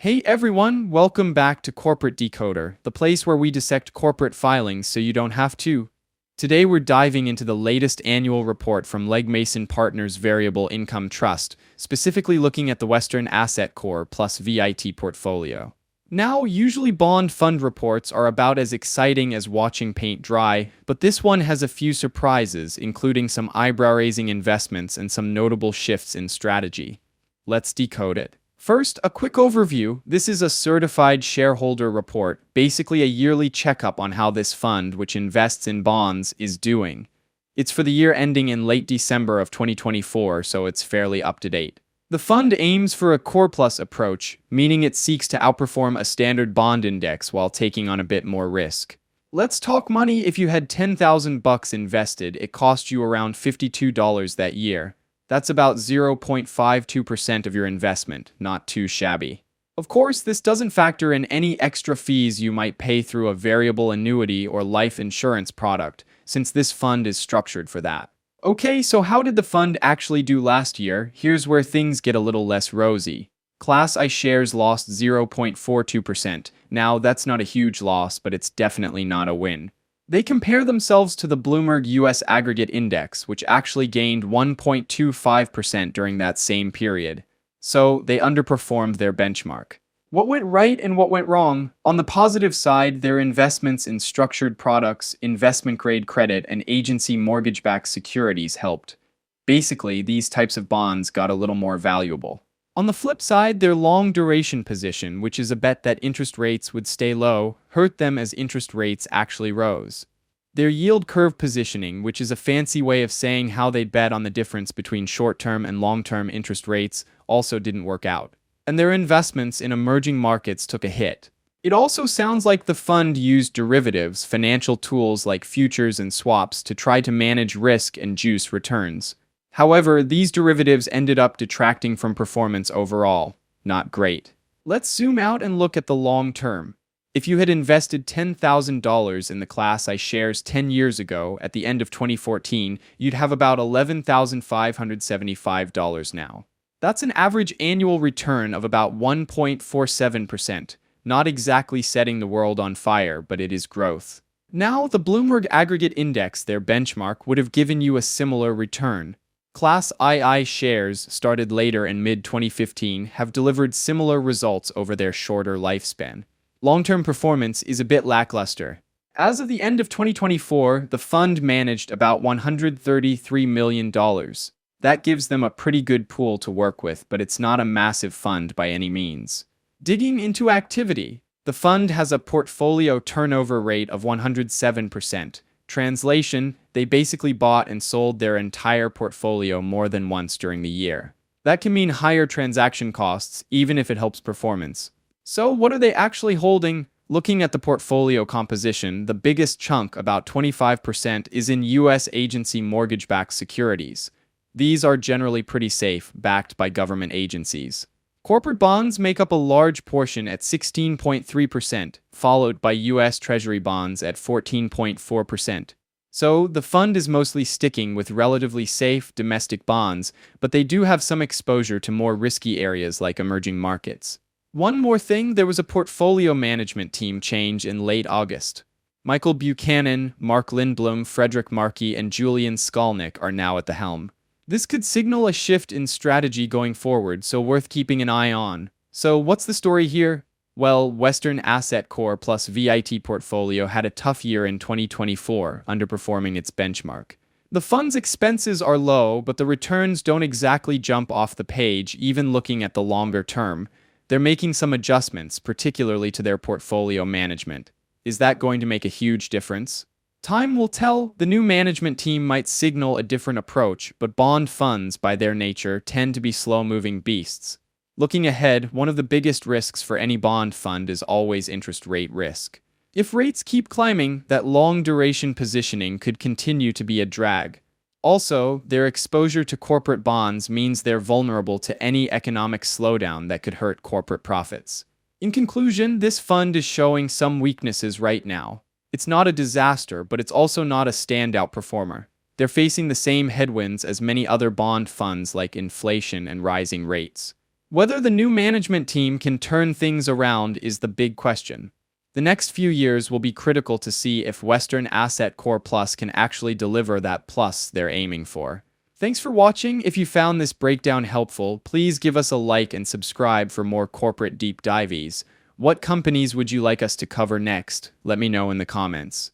Hey everyone, welcome back to Corporate Decoder, the place where we dissect corporate filings so you don't have to. Today we're diving into the latest annual report from LEGG Mason Partners Variable Income Trust, specifically looking at the Western Asset Core plus VIT portfolio. Now, usually bond fund reports are about as exciting as watching paint dry, but this one has a few surprises, including some eyebrow-raising investments and some notable shifts in strategy. Let's decode it. First, a quick overview. This is a certified shareholder report, basically a yearly checkup on how this fund, which invests in bonds, is doing. It's for the year ending in late December of 2024, so it's fairly up to date. The fund aims for a core plus approach, meaning it seeks to outperform a standard bond index while taking on a bit more risk. Let's talk money. If you had $10,000 invested, it cost you around $52 that year. That's about 0.52% of your investment, not too shabby. Of course, this doesn't factor in any extra fees you might pay through a variable annuity or life insurance product, since this fund is structured for that. Okay, so how did the fund actually do last year? Here's where things get a little less rosy. Class I shares lost 0.42%. Now, that's not a huge loss, but it's definitely not a win. They compare themselves to the Bloomberg US Aggregate Index, which actually gained 1.25% during that same period. So, they underperformed their benchmark. What went right and what went wrong? On the positive side, their investments in structured products, investment-grade credit, and agency mortgage-backed securities helped. Basically, these types of bonds got a little more valuable. On the flip side, their long-duration position, which is a bet that interest rates would stay low, hurt them as interest rates actually rose. Their yield curve positioning, which is a fancy way of saying how they'd bet on the difference between short-term and long-term interest rates, also didn't work out. And their investments in emerging markets took a hit. It also sounds like the fund used derivatives, financial tools like futures and swaps, to try to manage risk and juice returns. However, these derivatives ended up detracting from performance overall. Not great. Let's zoom out and look at the long term. If you had invested $10,000 in the Class I shares 10 years ago, at the end of 2014, you'd have about $11,575 now. That's an average annual return of about 1.47%. Not exactly setting the world on fire, but it is growth. Now, the Bloomberg Aggregate Index, their benchmark, would have given you a similar return. Class II shares, started later in mid-2015, have delivered similar results over their shorter lifespan. Long-term performance is a bit lackluster. As of the end of 2024, the fund managed about $133 million. That gives them a pretty good pool to work with, but it's not a massive fund by any means. Digging into activity, the fund has a portfolio turnover rate of 107%. Translation, they basically bought and sold their entire portfolio more than once during the year. That can mean higher transaction costs, even if it helps performance. So what are they actually holding? Looking at the portfolio composition, the biggest chunk, about 25%, is in U.S. agency mortgage-backed securities. These are generally pretty safe, backed by government agencies. Corporate bonds make up a large portion at 16.3%, followed by U.S. Treasury bonds at 14.4%. So, the fund is mostly sticking with relatively safe domestic bonds, but they do have some exposure to more risky areas like emerging markets. One more thing, there was a portfolio management team change in late August. Michael Buchanan, Mark Lindblom, Frederick Markey, and Julian Skolnick are now at the helm. This could signal a shift in strategy going forward, so worth keeping an eye on. So what's the story here? Well, Western Asset Core plus VIT portfolio had a tough year in 2024, underperforming its benchmark. The fund's expenses are low, but the returns don't exactly jump off the page, even looking at the longer term. They're making some adjustments, particularly to their portfolio management. Is that going to make a huge difference? Time will tell. The new management team might signal a different approach, but bond funds, by their nature, tend to be slow-moving beasts. Looking ahead, one of the biggest risks for any bond fund is always interest rate risk. If rates keep climbing, that long-duration positioning could continue to be a drag. Also, their exposure to corporate bonds means they're vulnerable to any economic slowdown that could hurt corporate profits. In conclusion, this fund is showing some weaknesses right now. It's not a disaster, but it's also not a standout performer. They're facing the same headwinds as many other bond funds like inflation and rising rates. Whether the new management team can turn things around is the big question. The next few years will be critical to see if Western Asset Core Plus can actually deliver that plus they're aiming for. Thanks for watching. If you found this breakdown helpful, please give us a like and subscribe for more corporate deep dives. What companies would you like us to cover next? Let me know in the comments.